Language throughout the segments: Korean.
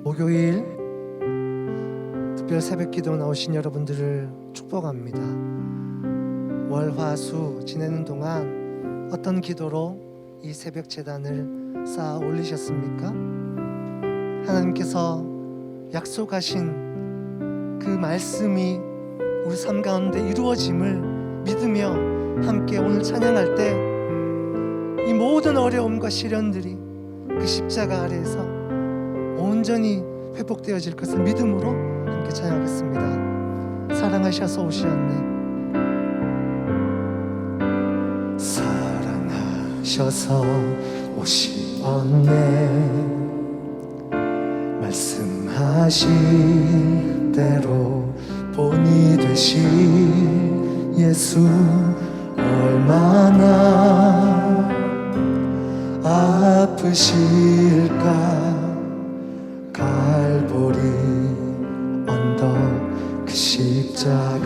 목요일 특별 새벽기도 나오신 여러분들을 축복합니다. 월, 화, 수 지내는 동안 어떤 기도로 이 새벽 제단을 쌓아 올리셨습니까? 하나님께서 약속하신 그 말씀이 우리 삶 가운데 이루어짐을 믿으며 함께 오늘 찬양할 때 이 모든 어려움과 시련들이 그 십자가 아래에서 온전히 회복되어질 것을 믿음으로 함께 찬양하겠습니다. 사랑하셔서 오시었네. 사랑하셔서 오시었네. 말씀하신 대로 본이 되신 예수 얼마나 아프실까. 갈보리 언덕 그 십자가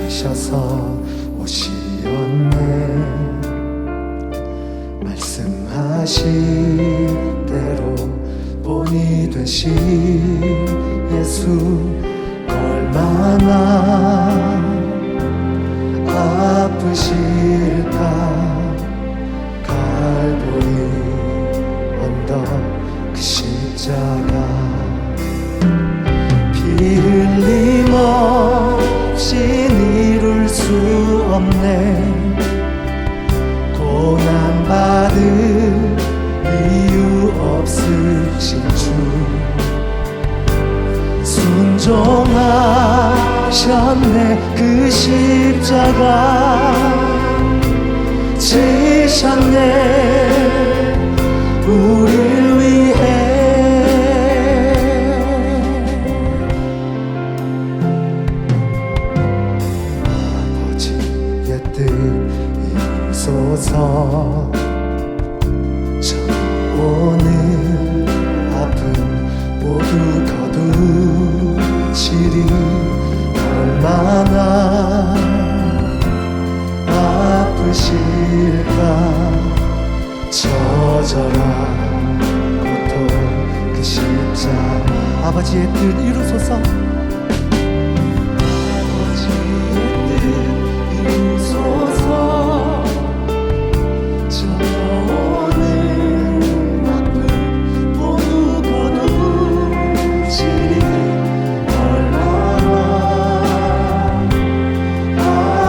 사랑하셔서 오시었네. 말씀하신 대로 본이 되신 예수 얼마나 아프실까. 갈보리 언덕 그 십자가 피 흘림 없이 이룰 수 없네. 고난받을 이유 없으신 주 순종하셨네. 그 십자가 지셨네. 우릴 위해 아버지의 뜻 이루소서. 저 오늘 아픔 모두 거두시리. 얼마나 아프실까. 처절한 고통 그 십자가 아버지의 뜻 이루소서. 아버지의 뜻 이루소서. 저 오늘 아픔 모두 거두시리. 얼마나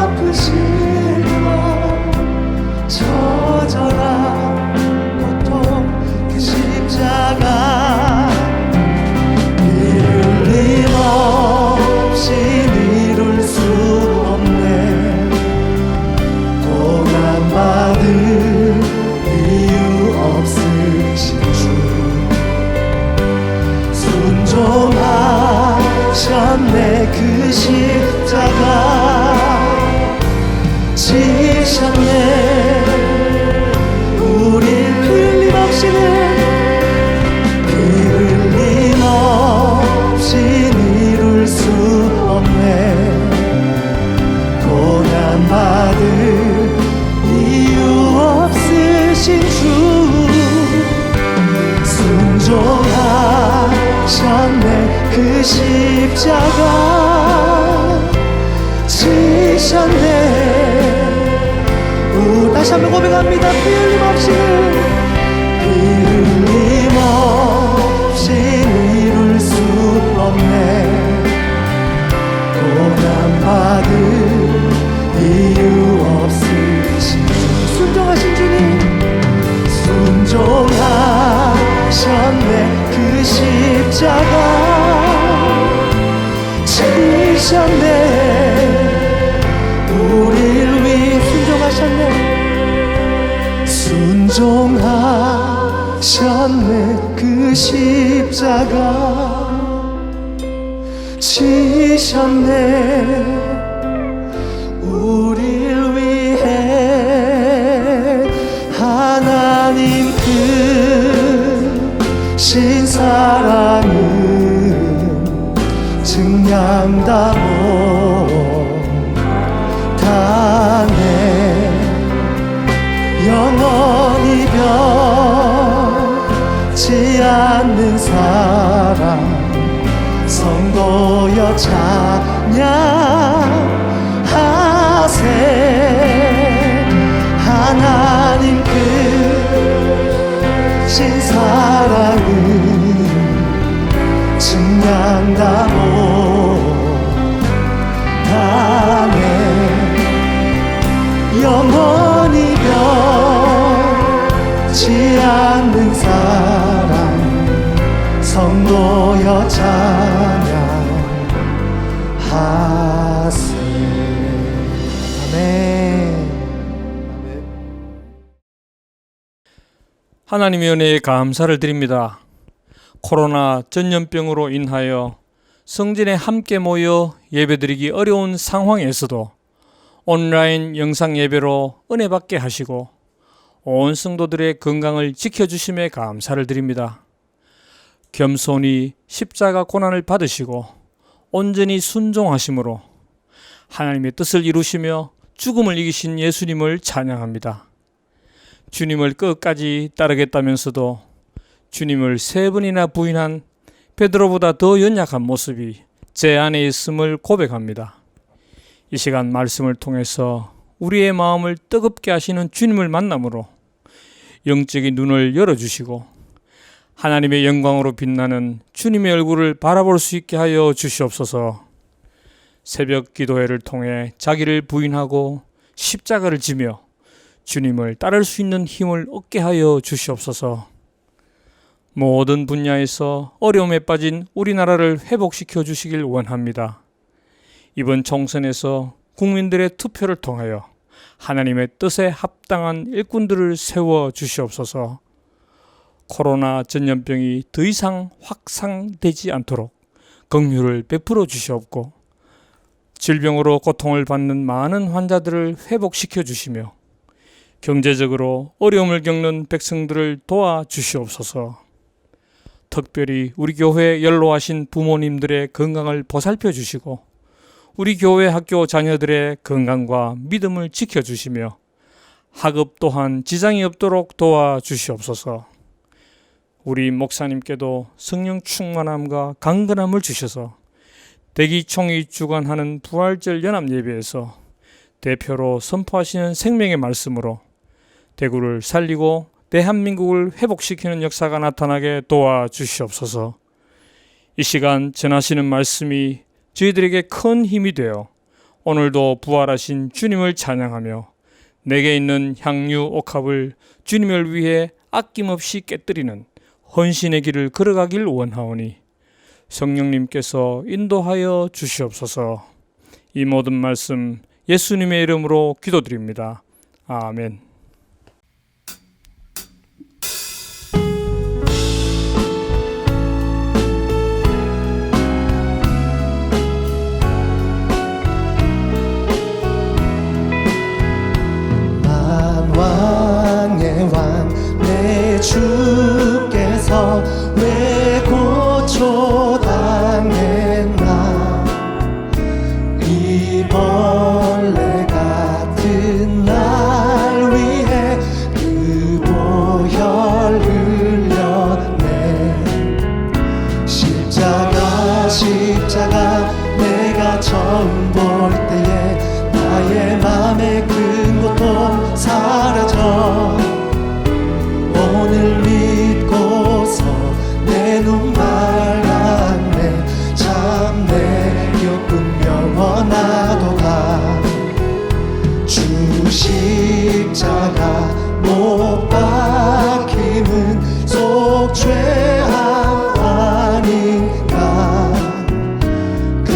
아프실까. 처절한 고통 그 십자가 피 흘림 없이 이룰 수 없네. 고난받을 이유 없으신 주 순종하셨네. 그 십자가 지셨네. 우릴 피 흘림 없이는 피 흘림 없이 이룰 수 없네. 고난받을 이유 없으신 주 순종하셨네. 그 십자가 지셨네. 다시 한번 고백합니다. 피 흘림 없이는 피 흘림 없이 이룰 수 없네. 고난받을 이유 없으신 주 순종하신 주님 순종하셨네. 그 십자가 지셨네. 우릴 위해 순종하셨네. 순종하셨네. 그 십자가 지셨네. 우릴 위해 하나님 크신 사랑은 증량다고 다네. 영원히 변 않는 사랑 성도여 찬양하세. 하나님 크신 사랑은 증량다 못하네. 영원히 변치 않는 사랑 성도여 찬양하세. 아멘. 하나님의 은혜에 감사를 드립니다. 코로나 전염병으로 인하여 성전에 함께 모여 예배드리기 어려운 상황에서도 온라인 영상 예배로 은혜 받게 하시고 온 성도들의 건강을 지켜주심에 감사를 드립니다. 겸손히 십자가 고난을 받으시고 온전히 순종하심으로 하나님의 뜻을 이루시며 죽음을 이기신 예수님을 찬양합니다. 주님을 끝까지 따르겠다면서도 주님을 3번이나 부인한 베드로보다 더 연약한 모습이 제 안에 있음을 고백합니다. 이 시간 말씀을 통해서 우리의 마음을 뜨겁게 하시는 주님을 만남으로 영적인 눈을 열어주시고 하나님의 영광으로 빛나는 주님의 얼굴을 바라볼 수 있게 하여 주시옵소서. 새벽 기도회를 통해 자기를 부인하고 십자가를 지며 주님을 따를 수 있는 힘을 얻게 하여 주시옵소서. 모든 분야에서 어려움에 빠진 우리나라를 회복시켜 주시길 원합니다. 이번 총선에서 국민들의 투표를 통하여 하나님의 뜻에 합당한 일꾼들을 세워 주시옵소서. 코로나 전염병이 더 이상 확산되지 않도록 긍휼을 베풀어 주시옵고 질병으로 고통을 받는 많은 환자들을 회복시켜 주시며 경제적으로 어려움을 겪는 백성들을 도와주시옵소서. 특별히 우리 교회에 연로하신 부모님들의 건강을 보살펴 주시고 우리 교회 학교 자녀들의 건강과 믿음을 지켜주시며 학업 또한 지장이 없도록 도와주시옵소서. 우리 목사님께도 성령 충만함과 강건함을 주셔서 대기총이 주관하는 부활절 연합 예배에서 대표로 선포하시는 생명의 말씀으로 대구를 살리고 대한민국을 회복시키는 역사가 나타나게 도와주시옵소서. 이 시간 전하시는 말씀이 저희들에게 큰 힘이 되어 오늘도 부활하신 주님을 찬양하며 내게 있는 향유 옥합을 주님을 위해 아낌없이 깨뜨리는 헌신의 길을 걸어가길 원하오니 성령님께서 인도하여 주시옵소서. 이 모든 말씀 예수님의 이름으로 기도드립니다. 아멘. 왕의 왕 내 주께서 왜 고초당했나. 이 벌레 같은 날 위해 그 보혈 흘렸네. 십자가 내가 처음 볼 때에 나의 맘에 큰 고통 사라져. 오늘 믿고서 내 눈 밝았네. 참 내 기쁨 영원하도다. 주 십자가 못 박힘은 속죄함 아닌가. 그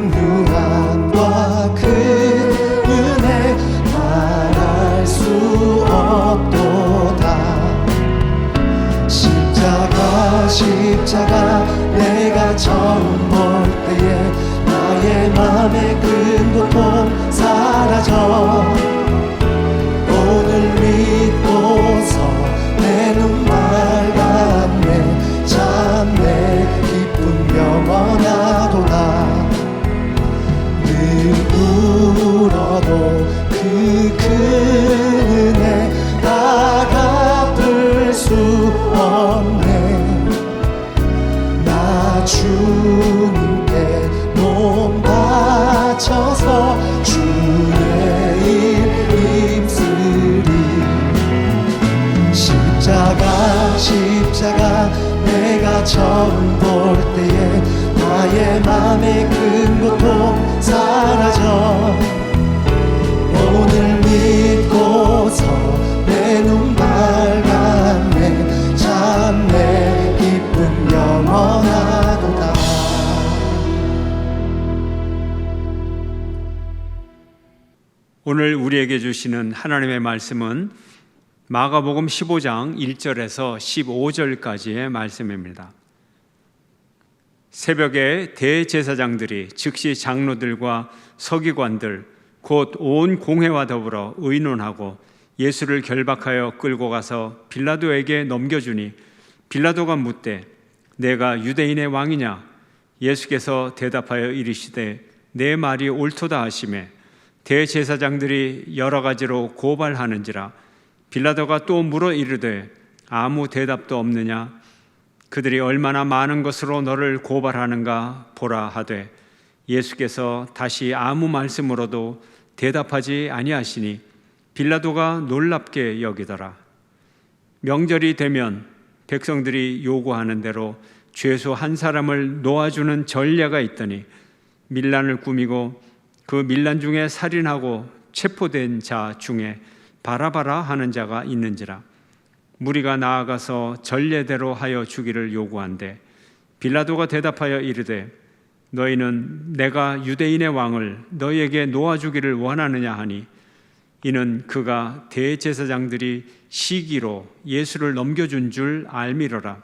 긍휼함과 그 은혜 말할 수 없도다. 십자가 내가 처음 볼 때에 나의 맘에 큰 고통 사라져. 오늘 믿고서 내 눈 밝았네. 참 내 기쁨 영원하도다. 늘 울어도 그 큰 은혜 다 갚을 수 없 처음 볼 때에 나의 맘의 큰 고통 사라져 오늘 믿고서 내 눈 밝았네 참 내 기쁨 영원하도다. 오늘 우리에게 주시는 하나님의 말씀은 마가복음 15장 1절에서 15절까지의 말씀입니다. 새벽에 대제사장들이 즉시 장로들과 서기관들 곧 온 공회와 더불어 의논하고 예수를 결박하여 끌고 가서 빌라도에게 넘겨주니 빌라도가 묻되 내가 유대인의 왕이냐? 예수께서 대답하여 이르시되 내 말이 옳도다 하시매 대제사장들이 여러 가지로 고발하는지라 빌라도가 또 물어 이르되 아무 대답도 없느냐? 그들이 얼마나 많은 것으로 너를 고발하는가 보라 하되 예수께서 다시 아무 말씀으로도 대답하지 아니하시니 빌라도가 놀랍게 여기더라. 명절이 되면 백성들이 요구하는 대로 죄수 한 사람을 놓아주는 전례가 있더니 밀란을 꾸미고 그 밀란 중에 살인하고 체포된 자 중에 바라바라 하는 자가 있는지라. 무리가 나아가서 전례대로 하여 주기를 요구한대 빌라도가 대답하여 이르되 너희는 내가 유대인의 왕을 너희에게 놓아주기를 원하느냐 하니 이는 그가 대제사장들이 시기로 예수를 넘겨준 줄 알미러라.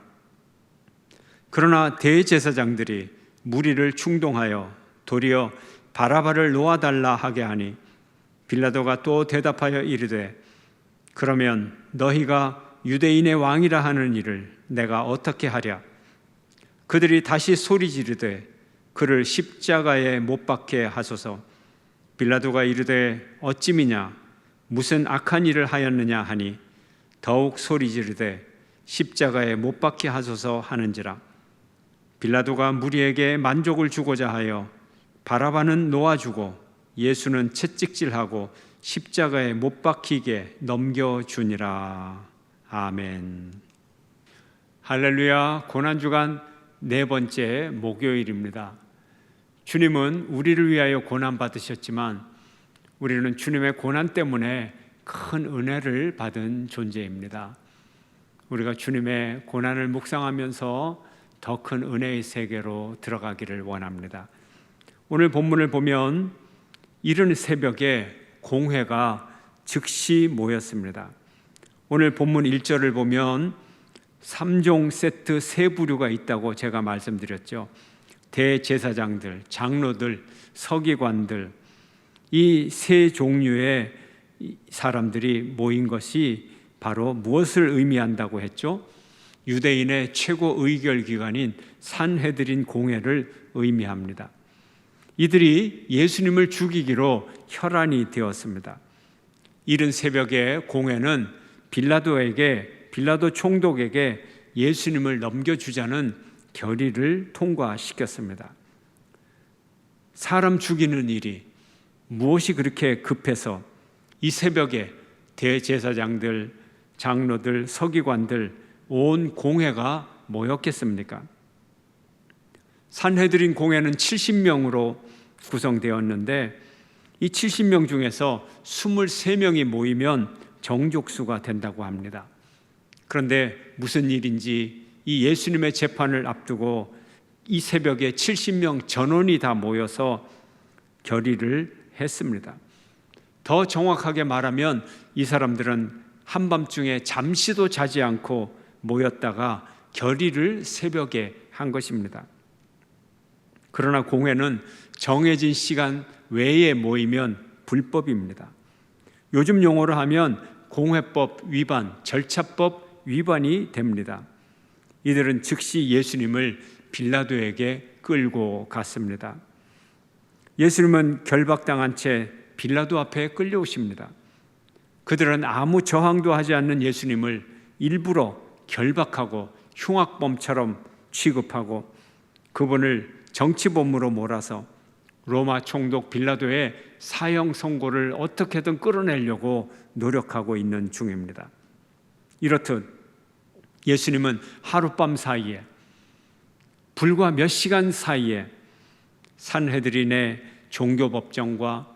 그러나 대제사장들이 무리를 충동하여 도리어 바라바를 놓아달라 하게 하니 빌라도가 또 대답하여 이르되 그러면 너희가 유대인의 왕이라 하는 일을 내가 어떻게 하랴? 그들이 다시 소리 지르되 그를 십자가에 못 박게 하소서. 빌라도가 이르되 어찌미냐 무슨 악한 일을 하였느냐 하니 더욱 소리 지르되 십자가에 못 박게 하소서 하는지라. 빌라도가 무리에게 만족을 주고자 하여 바라바는 놓아주고 예수는 채찍질하고 십자가에 못 박히게 넘겨주니라. 아멘. 할렐루야. 고난주간 네 번째 목요일입니다. 주님은 우리를 위하여 고난 받으셨지만 우리는 주님의 고난 때문에 큰 은혜를 받은 존재입니다. 우리가 주님의 고난을 묵상하면서 더 큰 은혜의 세계로 들어가기를 원합니다. 오늘 본문을 보면 이른 새벽에 공회가 즉시 모였습니다. 오늘 본문 1절을 보면 3종 세트 세 부류가 있다고 제가 말씀드렸죠. 대제사장들, 장로들, 서기관들 이 세 종류의 사람들이 모인 것이 바로 무엇을 의미한다고 했죠? 유대인의 최고 의결기관인 산헤드린 공회를 의미합니다. 이들이 예수님을 죽이기로 혈안이 되었습니다. 이른 새벽에 공회는 빌라도 총독에게 예수님을 넘겨주자는 결의를 통과시켰습니다. 사람 죽이는 일이 무엇이 그렇게 급해서 이 새벽에 대제사장들, 장로들, 서기관들 온 공회가 모였겠습니까? 산헤드린 공회는 70명으로 구성되었는데 이 70명 중에서 23명이 모이면 정족수가 된다고 합니다. 그런데 무슨 일인지 이 예수님의 재판을 앞두고 이 새벽에 70명 전원이 다 모여서 결의를 했습니다. 더 정확하게 말하면 이 사람들은 한밤중에 잠시도 자지 않고 모였다가 결의를 새벽에 한 것입니다. 그러나 공회는 정해진 시간 외에 모이면 불법입니다. 요즘 용어로 하면 공회법 위반, 절차법 위반이 됩니다. 이들은 즉시 예수님을 빌라도에게 끌고 갔습니다. 예수님은 결박당한 채 빌라도 앞에 끌려오십니다. 그들은 아무 저항도 하지 않는 예수님을 일부러 결박하고 흉악범처럼 취급하고 그분을 정치범으로 몰아서 로마 총독 빌라도의 사형 선고를 어떻게든 끌어내려고 노력하고 있는 중입니다. 이렇듯 예수님은 하룻밤 사이에 불과 몇 시간 사이에 산헤드린의 종교법정과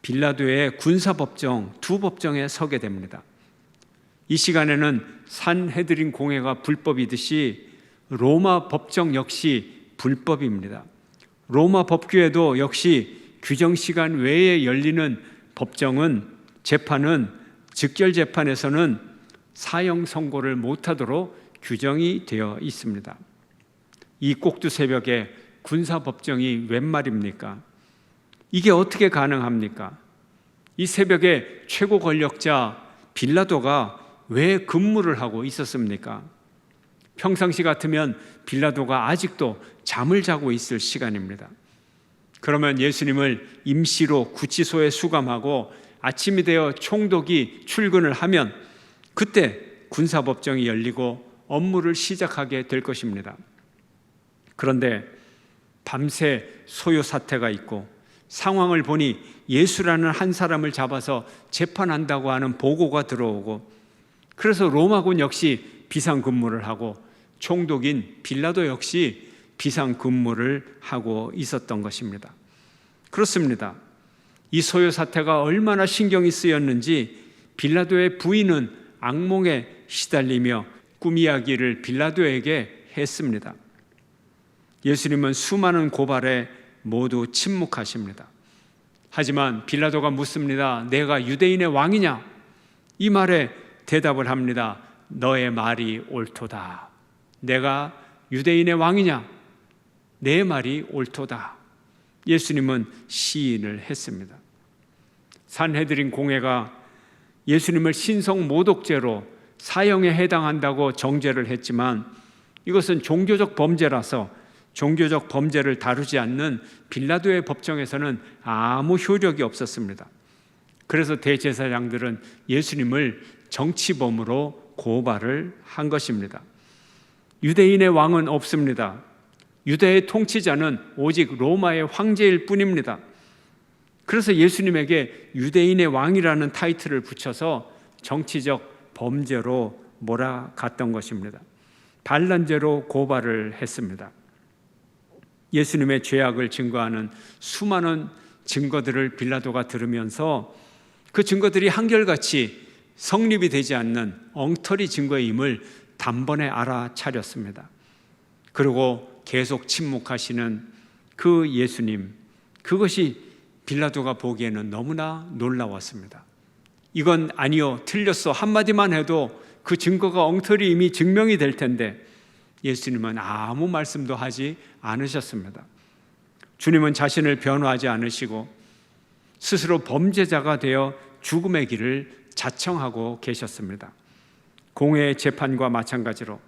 빌라도의 군사법정 두 법정에 서게 됩니다. 이 시간에는 산헤드린 공회가 불법이듯이 로마 법정 역시 불법입니다. 로마 법규에도 역시 규정 시간 외에 열리는 재판은 즉결 재판에서는 사형 선고를 못하도록 규정이 되어 있습니다. 이 꼭두 새벽에 군사법정이 웬 말입니까? 이게 어떻게 가능합니까? 이 새벽에 최고 권력자 빌라도가 왜 근무를 하고 있었습니까? 평상시 같으면 빌라도가 아직도 잠을 자고 있을 시간입니다. 그러면 예수님을 임시로 구치소에 수감하고 아침이 되어 총독이 출근을 하면 그때 군사법정이 열리고 업무를 시작하게 될 것입니다. 그런데 밤새 소요 사태가 있고 상황을 보니 예수라는 한 사람을 잡아서 재판한다고 하는 보고가 들어오고, 그래서 로마군 역시 비상근무를 하고 총독인 빌라도 역시 비상근무를 하고 있었던 것입니다. 그렇습니다. 이 소요 사태가 얼마나 신경이 쓰였는지 빌라도의 부인은 악몽에 시달리며 꿈 이야기를 빌라도에게 했습니다. 예수님은 수많은 고발에 모두 침묵하십니다. 하지만 빌라도가 묻습니다. 내가 유대인의 왕이냐? 이 말에 대답을 합니다. 너의 말이 옳도다. 내가 유대인의 왕이냐? 내 말이 옳도다. 예수님은 시인을 했습니다. 산헤드린 공회가 예수님을 신성 모독죄로 사형에 해당한다고 정죄를 했지만 이것은 종교적 범죄라서 종교적 범죄를 다루지 않는 빌라도의 법정에서는 아무 효력이 없었습니다. 그래서 대제사장들은 예수님을 정치범으로 고발을 한 것입니다. 유대인의 왕은 없습니다. 유대의 통치자는 오직 로마의 황제일 뿐입니다. 그래서 예수님에게 유대인의 왕이라는 타이틀을 붙여서 정치적 범죄로 몰아갔던 것입니다. 반란죄로 고발을 했습니다. 예수님의 죄악을 증거하는 수많은 증거들을 빌라도가 들으면서 그 증거들이 한결같이 성립이 되지 않는 엉터리 증거임을 단번에 알아차렸습니다. 그리고 계속 침묵하시는 그 예수님, 그것이 빌라도가 보기에는 너무나 놀라웠습니다. 이건 아니요, 틀렸어 한마디만 해도 그 증거가 엉터리 이미 증명이 될 텐데 예수님은 아무 말씀도 하지 않으셨습니다. 주님은 자신을 변호하지 않으시고 스스로 범죄자가 되어 죽음의 길을 자청하고 계셨습니다. 공회의 재판과 마찬가지로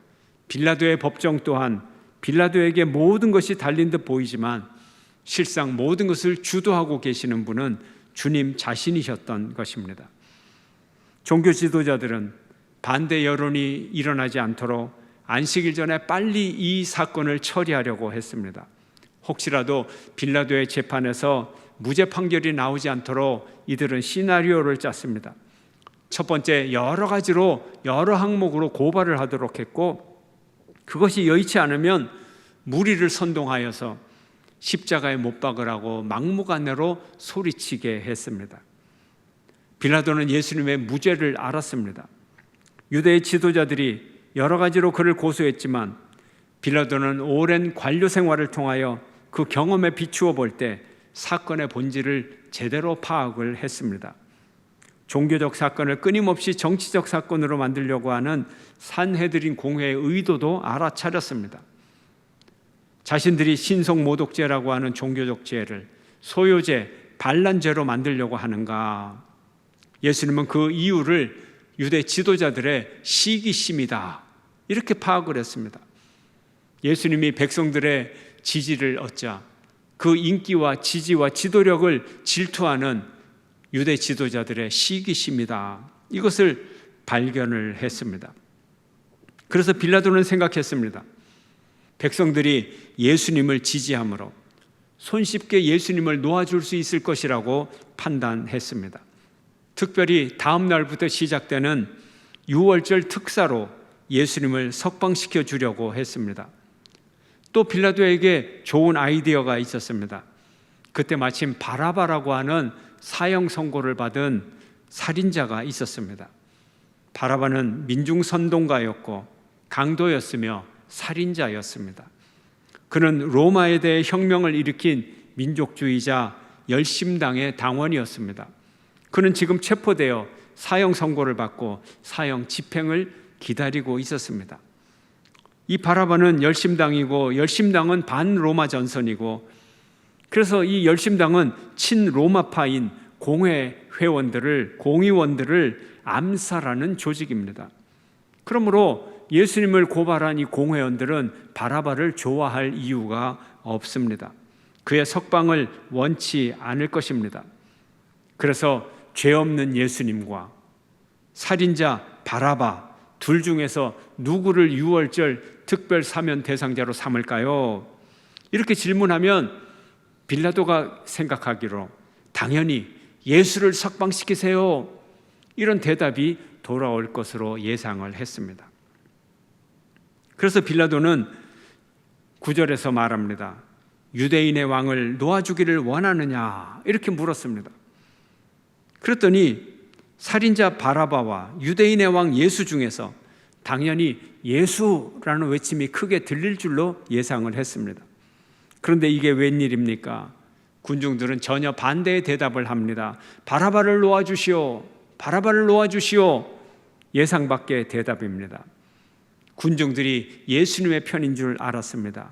빌라도의 법정 또한 빌라도에게 모든 것이 달린 듯 보이지만 실상 모든 것을 주도하고 계시는 분은 주님 자신이셨던 것입니다. 종교 지도자들은 반대 여론이 일어나지 않도록 안식일 전에 빨리 이 사건을 처리하려고 했습니다. 혹시라도 빌라도의 재판에서 무죄 판결이 나오지 않도록 이들은 시나리오를 짰습니다. 첫 번째, 여러 가지로 여러 항목으로 고발을 하도록 했고, 그것이 여의치 않으면 무리를 선동하여서 십자가에 못 박으라고 막무가내로 소리치게 했습니다. 빌라도는 예수님의 무죄를 알았습니다. 유대의 지도자들이 여러 가지로 그를 고소했지만 빌라도는 오랜 관료 생활을 통하여 그 경험에 비추어 볼 때 사건의 본질을 제대로 파악을 했습니다. 종교적 사건을 끊임없이 정치적 사건으로 만들려고 하는 산헤드린 공회의 의도도 알아차렸습니다. 자신들이 신성모독죄라고 하는 종교적 죄를 소요죄, 반란죄로 만들려고 하는가? 예수님은 그 이유를 유대 지도자들의 시기심이다, 이렇게 파악을 했습니다. 예수님이 백성들의 지지를 얻자 그 인기와 지지와 지도력을 질투하는 유대 지도자들의 시기심이다, 이것을 발견을 했습니다. 그래서 빌라도는 생각했습니다. 백성들이 예수님을 지지함으로 손쉽게 예수님을 놓아줄 수 있을 것이라고 판단했습니다. 특별히 다음 날부터 시작되는 유월절 특사로 예수님을 석방시켜 주려고 했습니다. 또 빌라도에게 좋은 아이디어가 있었습니다. 그때 마침 바라바라고 하는 사형 선고를 받은 살인자가 있었습니다. 바라바는 민중선동가였고 강도였으며 살인자였습니다. 그는 로마에 대해 혁명을 일으킨 민족주의자 열심당의 당원이었습니다. 그는 지금 체포되어 사형 선고를 받고 사형 집행을 기다리고 있었습니다. 이 바라바는 열심당이고 열심당은 반로마 전선이고, 그래서 이 열심당은 친로마파인 공의원들을 암살하는 조직입니다. 그러므로 예수님을 고발한 이 공회원들은 바라바를 좋아할 이유가 없습니다. 그의 석방을 원치 않을 것입니다. 그래서 죄 없는 예수님과 살인자 바라바 둘 중에서 누구를 6월절 특별 사면 대상자로 삼을까요? 이렇게 질문하면 빌라도가 생각하기로 당연히 예수를 석방시키세요, 이런 대답이 돌아올 것으로 예상을 했습니다. 그래서 빌라도는 9절에서 말합니다. 유대인의 왕을 놓아주기를 원하느냐, 이렇게 물었습니다. 그랬더니 살인자 바라바와 유대인의 왕 예수 중에서 당연히 예수라는 외침이 크게 들릴 줄로 예상을 했습니다. 그런데 이게 웬일입니까? 군중들은 전혀 반대의 대답을 합니다. 바라바를 놓아주시오, 바라바를 놓아주시오. 예상 밖의 대답입니다. 군중들이 예수님의 편인 줄 알았습니다.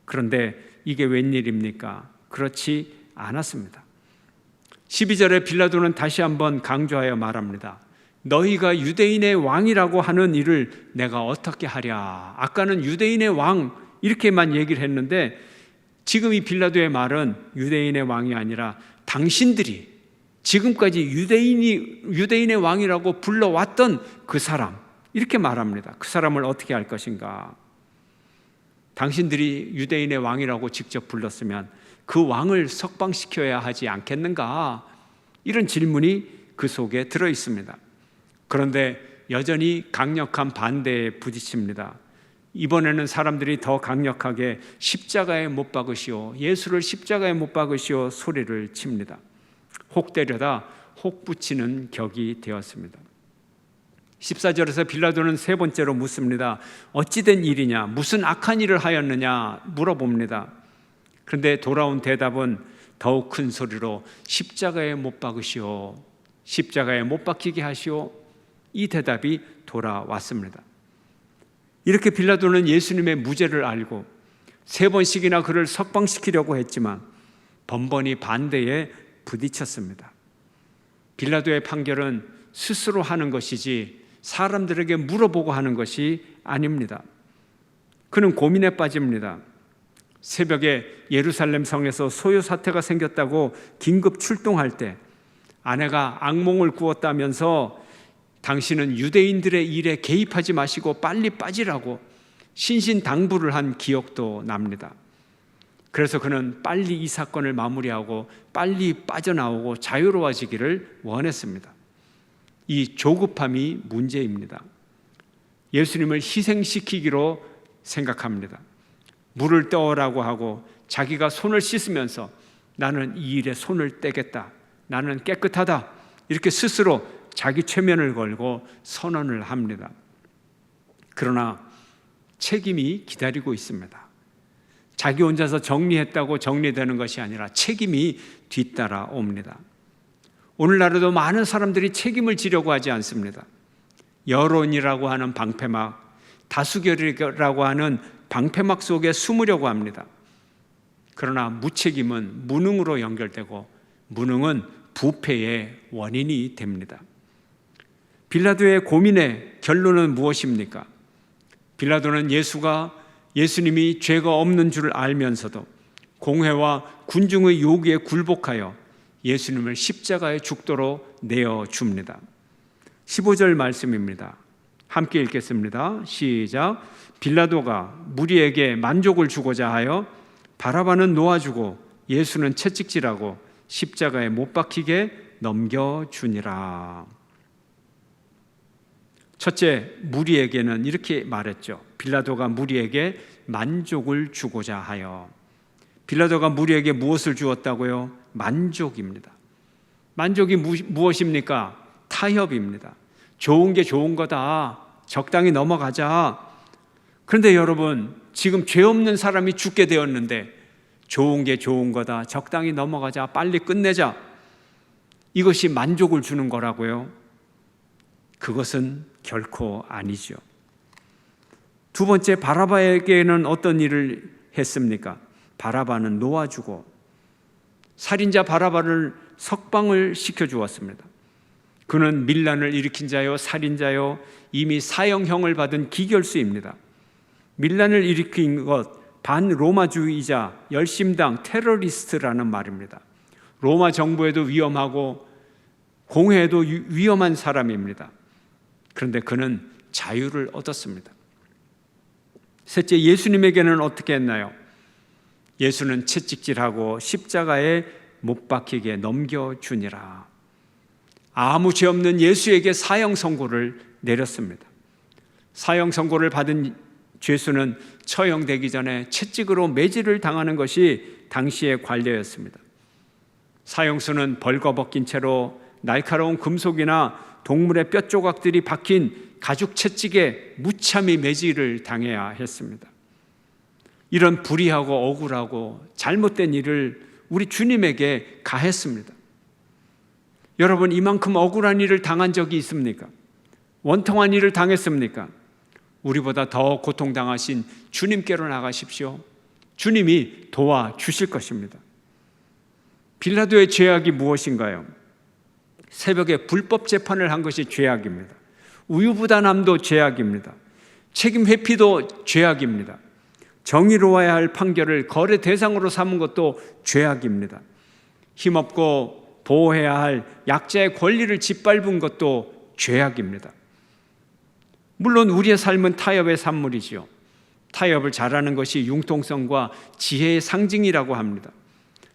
그런데 이게 웬일입니까? 그렇지 않았습니다. 12절에 빌라도는 다시 한번 강조하여 말합니다. 너희가 유대인의 왕이라고 하는 일을 내가 어떻게 하랴. 아까는 유대인의 왕 이렇게만 얘기를 했는데 지금 이 빌라도의 말은 유대인의 왕이 아니라 당신들이 지금까지 유대인의 왕이라고 불러왔던 그 사람, 이렇게 말합니다. 그 사람을 어떻게 할 것인가? 당신들이 유대인의 왕이라고 직접 불렀으면 그 왕을 석방시켜야 하지 않겠는가? 이런 질문이 그 속에 들어 있습니다. 그런데 여전히 강력한 반대에 부딪힙니다. 이번에는 사람들이 더 강력하게 십자가에 못 박으시오, 예수를 십자가에 못 박으시오 소리를 칩니다. 혹 때려다 혹 붙이는 격이 되었습니다. 14절에서 빌라도는 세 번째로 묻습니다. 어찌된 일이냐, 무슨 악한 일을 하였느냐 물어봅니다. 그런데 돌아온 대답은 더욱 큰 소리로 십자가에 못 박으시오, 십자가에 못 박히게 하시오, 이 대답이 돌아왔습니다. 이렇게 빌라도는 예수님의 무죄를 알고 세 번씩이나 그를 석방시키려고 했지만 번번이 반대에 부딪혔습니다. 빌라도의 판결은 스스로 하는 것이지 사람들에게 물어보고 하는 것이 아닙니다. 그는 고민에 빠집니다. 새벽에 예루살렘 성에서 소요 사태가 생겼다고 긴급 출동할 때 아내가 악몽을 꾸었다면서 당신은 유대인들의 일에 개입하지 마시고 빨리 빠지라고 신신당부를 한 기억도 납니다. 그래서 그는 빨리 이 사건을 마무리하고 빨리 빠져나오고 자유로워지기를 원했습니다. 이 조급함이 문제입니다. 예수님을 희생시키기로 생각합니다. 물을 떠오라고 하고 자기가 손을 씻으면서 나는 이 일에 손을 떼겠다, 나는 깨끗하다, 이렇게 스스로 자기 최면을 걸고 선언을 합니다. 그러나 책임이 기다리고 있습니다. 자기 혼자서 정리했다고 정리되는 것이 아니라 책임이 뒤따라옵니다. 오늘날에도 많은 사람들이 책임을 지려고 하지 않습니다. 여론이라고 하는 방패막, 다수결이라고 하는 방패막 속에 숨으려고 합니다. 그러나 무책임은 무능으로 연결되고 무능은 부패의 원인이 됩니다. 빌라도의 고민의 결론은 무엇입니까? 빌라도는 예수님이 죄가 없는 줄 알면서도 공회와 군중의 요구에 굴복하여 예수님을 십자가에 죽도록 내어줍니다. 15절 말씀입니다. 함께 읽겠습니다. 시작. 빌라도가 무리에게 만족을 주고자 하여 바라바는 놓아주고 예수는 채찍질하고 십자가에 못 박히게 넘겨주니라. 첫째, 무리에게는 이렇게 말했죠. 빌라도가 무리에게 만족을 주고자 하여. 빌라도가 무리에게 무엇을 주었다고요? 만족입니다. 만족이 무엇입니까? 타협입니다. 좋은 게 좋은 거다. 적당히 넘어가자. 그런데 여러분, 지금 죄 없는 사람이 죽게 되었는데 좋은 게 좋은 거다. 적당히 넘어가자. 빨리 끝내자. 이것이 만족을 주는 거라고요? 그것은 결코 아니죠. 두 번째, 바라바에게는 어떤 일을 했습니까? 바라바는 놓아주고 살인자 바라바를 석방을 시켜주었습니다. 그는 밀란을 일으킨 자요, 살인자요, 이미 사형형을 받은 기결수입니다. 밀란을 일으킨 것, 반로마주의자, 열심당, 테러리스트라는 말입니다. 로마 정부에도 위험하고 공회에도 위험한 사람입니다. 그런데 그는 자유를 얻었습니다. 셋째, 예수님에게는 어떻게 했나요? 예수는 채찍질하고 십자가에 못 박히게 넘겨주니라. 아무 죄 없는 예수에게 사형 선고를 내렸습니다. 사형 선고를 받은 죄수는 처형되기 전에 채찍으로 매질을 당하는 것이 당시의 관례였습니다. 사형수는 벌거벗긴 채로 날카로운 금속이나 동물의 뼈 조각들이 박힌 가죽 채찍에 무참히 매질을 당해야 했습니다. 이런 불의하고 억울하고 잘못된 일을 우리 주님에게 가했습니다. 여러분, 이만큼 억울한 일을 당한 적이 있습니까? 원통한 일을 당했습니까? 우리보다 더 고통당하신 주님께로 나가십시오. 주님이 도와주실 것입니다. 빌라도의 죄악이 무엇인가요? 새벽에 불법 재판을 한 것이 죄악입니다. 우유부단함도 죄악입니다. 책임 회피도 죄악입니다. 정의로워야 할 판결을 거래 대상으로 삼은 것도 죄악입니다. 힘없고 보호해야 할 약자의 권리를 짓밟은 것도 죄악입니다. 물론 우리의 삶은 타협의 산물이지요. 타협을 잘하는 것이 융통성과 지혜의 상징이라고 합니다.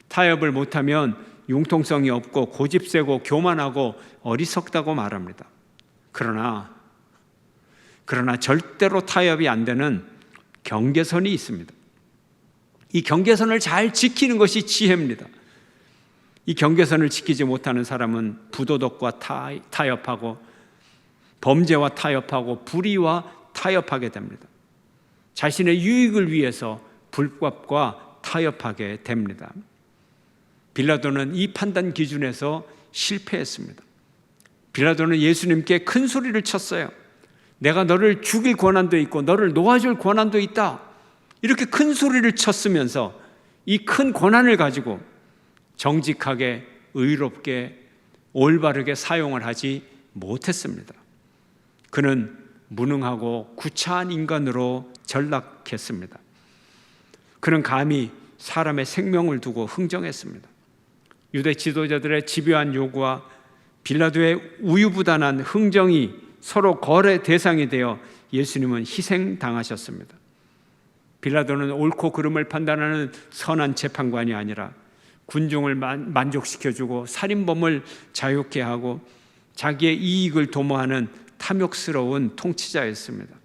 타협을 못하면 융통성이 없고 고집세고 교만하고 어리석다고 말합니다. 그러나 절대로 타협이 안 되는 경계선이 있습니다. 이 경계선을 잘 지키는 것이 지혜입니다. 이 경계선을 지키지 못하는 사람은 부도덕과 타협하고 범죄와 타협하고 불의와 타협하게 됩니다. 자신의 유익을 위해서 불법과 타협하게 됩니다. 빌라도는 이 판단 기준에서 실패했습니다. 빌라도는 예수님께 큰 소리를 쳤어요. 내가 너를 죽일 권한도 있고 너를 놓아줄 권한도 있다. 이렇게 큰 소리를 쳤으면서 이 큰 권한을 가지고 정직하게, 의롭게, 올바르게 사용을 하지 못했습니다. 그는 무능하고 구차한 인간으로 전락했습니다. 그는 감히 사람의 생명을 두고 흥정했습니다. 유대 지도자들의 집요한 요구와 빌라도의 우유부단한 흥정이 서로 거래 대상이 되어 예수님은 희생당하셨습니다. 빌라도는 옳고 그름을 판단하는 선한 재판관이 아니라 군중을 만족시켜주고 살인범을 자유케 하고 자기의 이익을 도모하는 탐욕스러운 통치자였습니다.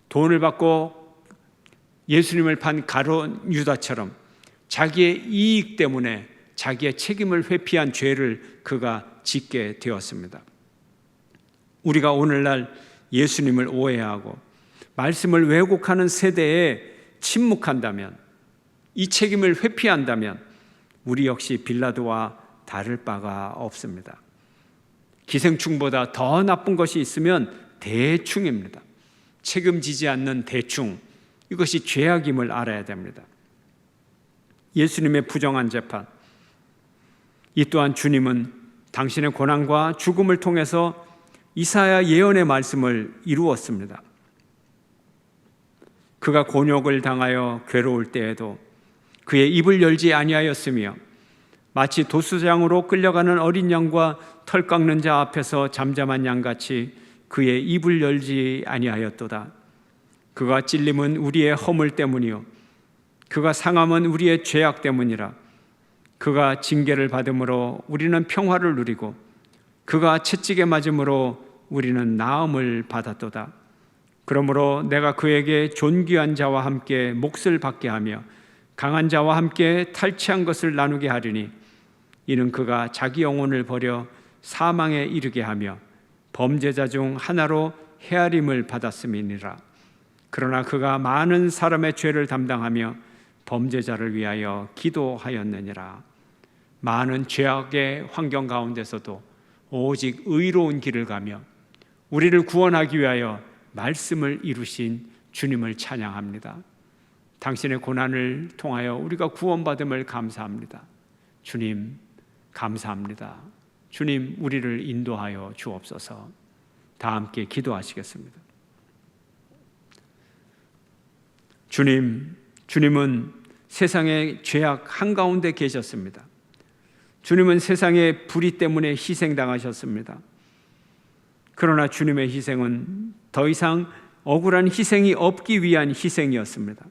돈을 받고 예수님을 판 가룟 유다처럼 자기의 이익 때문에 자기의 책임을 회피한 죄를 그가 짓게 되었습니다. 우리가 오늘날 예수님을 오해하고 말씀을 왜곡하는 세대에 침묵한다면, 이 책임을 회피한다면 우리 역시 빌라도와 다를 바가 없습니다. 기생충보다 더 나쁜 것이 있으면 대충입니다. 책임지지 않는 대충, 이것이 죄악임을 알아야 됩니다. 예수님의 부정한 재판, 이 또한 주님은 당신의 고난과 죽음을 통해서 이사야 예언의 말씀을 이루었습니다. 그가 곤욕을 당하여 괴로울 때에도 그의 입을 열지 아니하였으며 마치 도수장으로 끌려가는 어린 양과 털 깎는 자 앞에서 잠잠한 양같이 그의 입을 열지 아니하였도다. 그가 찔림은 우리의 허물 때문이요 그가 상함은 우리의 죄악 때문이라. 그가 징계를 받음으로 우리는 평화를 누리고 그가 채찍에 맞음으로 우리는 나음을 받았도다. 그러므로 내가 그에게 존귀한 자와 함께 몫을 받게 하며 강한 자와 함께 탈취한 것을 나누게 하리니 이는 그가 자기 영혼을 버려 사망에 이르게 하며 범죄자 중 하나로 헤아림을 받았음이니라. 그러나 그가 많은 사람의 죄를 담당하며 범죄자를 위하여 기도하였느니라. 많은 죄악의 환경 가운데서도 오직 의로운 길을 가며 우리를 구원하기 위하여 말씀을 이루신 주님을 찬양합니다. 당신의 고난을 통하여 우리가 구원받음을 감사합니다. 주님 감사합니다. 주님 우리를 인도하여 주옵소서. 다 함께 기도하시겠습니다. 주님은 세상의 죄악 한가운데 계셨습니다. 주님은 세상의 불의 때문에 희생당하셨습니다. 그러나 주님의 희생은 더 이상 억울한 희생이 없기 위한 희생이었습니다.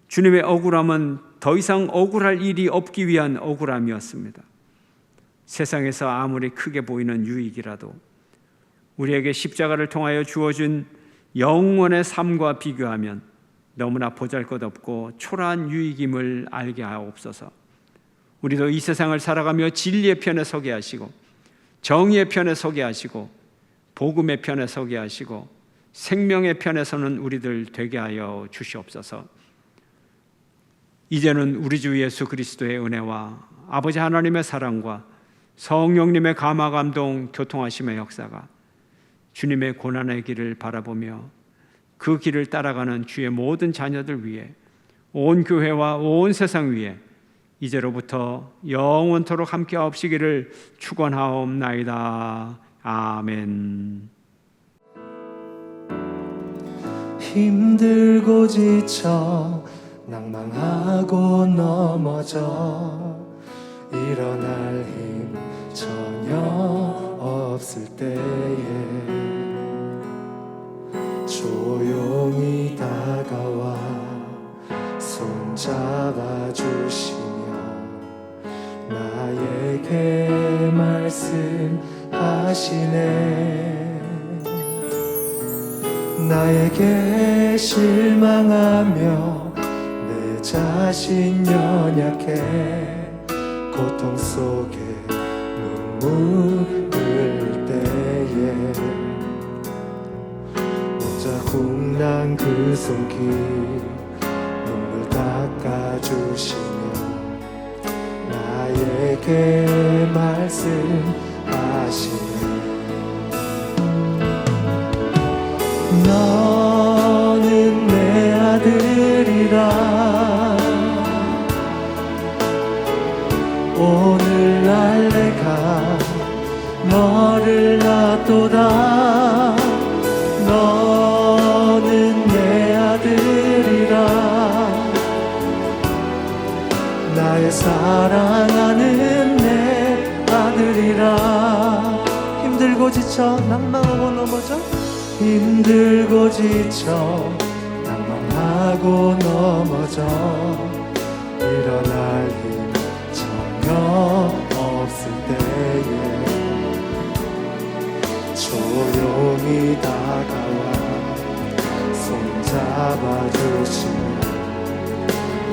주님의 억울함은 더 이상 억울할 일이 없기 위한 억울함이었습니다. 세상에서 아무리 크게 보이는 유익이라도 우리에게 십자가를 통하여 주어진 영원의 삶과 비교하면 너무나 보잘것없고 초라한 유익임을 알게 하옵소서. 우리도 이 세상을 살아가며 진리의 편에 서게 하시고 정의의 편에 서게 하시고 복음의 편에 서게 하시고 생명의 편에 서는 우리들 되게 하여 주시옵소서. 이제는 우리 주 예수 그리스도의 은혜와 아버지 하나님의 사랑과 성령님의 감화 감동 교통하심의 역사가 주님의 고난의 길을 바라보며 그 길을 따라가는 주의 모든 자녀들 위해 온 교회와 온 세상 위에 이제로부터 영원토록 함께 하옵시기를 축원하옵나이다. 아멘. 힘들고 지쳐 낭망하고 넘어져 일어날 힘 전혀 없을 때에 조용히 다가와 손잡아 주시며 나에게 말씀하시네. 나에게 실망하며 내 자신 연약해 고통 속에 눈물 흘릴 때에 자국난 그 손길 눈물 닦아주시며 나에게 말씀하시네. 너는 내 아들이라 오늘날 내가 너를 낳도다. 너는 내 아들이라 나의 사랑하는 내 아들이라. 힘들고 지쳐 낭망하고 넘어져 힘들고 지쳐 낭망하고 넘어져 일어날 힘 전혀 없을 때에 조용히 다가와 손잡아 주시며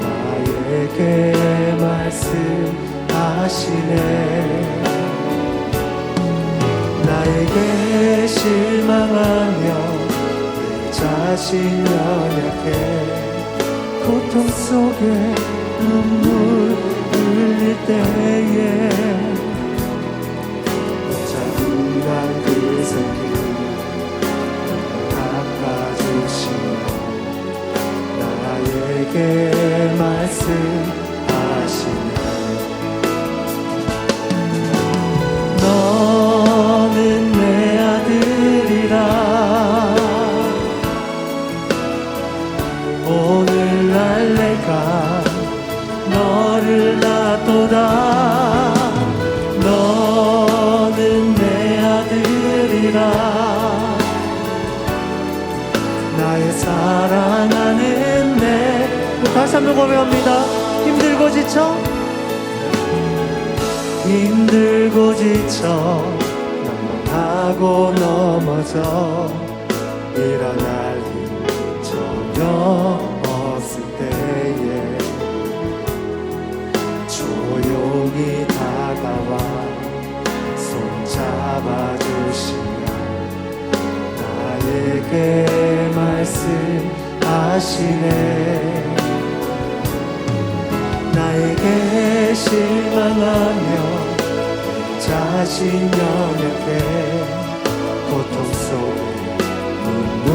나에게 말씀하시네. 나에게 실망하며 내 자신 연약해 고통 속에 눈물 흘릴 때에 자국난 그 손길 닦아주시며 나에게 말씀하시네. 너는 내 아들이라 오늘날 내가 너를 낳도다. 너는 내 아들이라 나의 사랑하는 내. 다시 한번 고백합니다. 힘들고 지쳐 힘들고 지쳐 낭망하고 넘어져 일어날 저녁 없을 때에 조용히 다가와 손 잡아주시며 나에게 말씀하시네. 나에게 실망하며 자신 연약해 고통 속에 눈물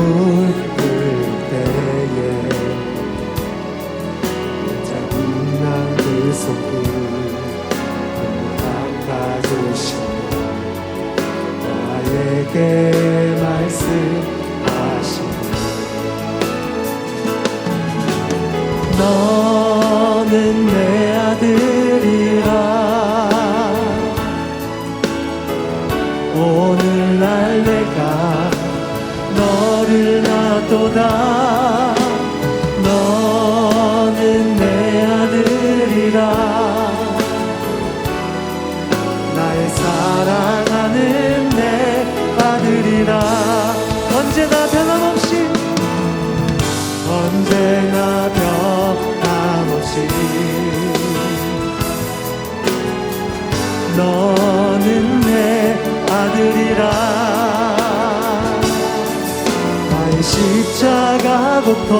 흘릴 때에 짜증난 그 손길 닦아주시며 나에게 말씀하시네. 너는 내 아들이라 오늘날 내가 너를 놔도다. 너는 내 아들이라 나의 사랑하는 내 아들이라. 언제나 변함없이 언제나 변함없이 너는 내 아들이라. 나의 십자가 고통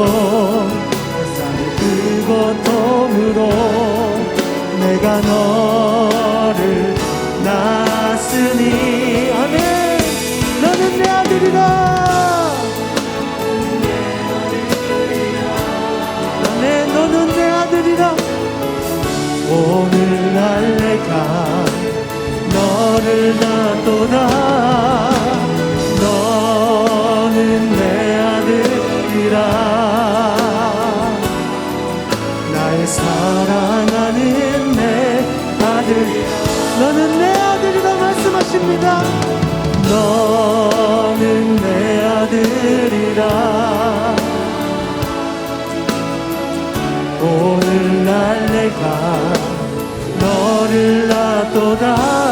그 고통으로 내가 너를 낳았으니 아멘. 너는 내 아들이라. 아멘. 너는 내 아들이라. 오늘날 내가 너를 놔도다. 너는 내 아들이라. 나의 사랑하는 내 아들. 너는 내 아들이라 말씀하십니다. 너는 내 아들이라. 오늘날 내가 너를 놔도다.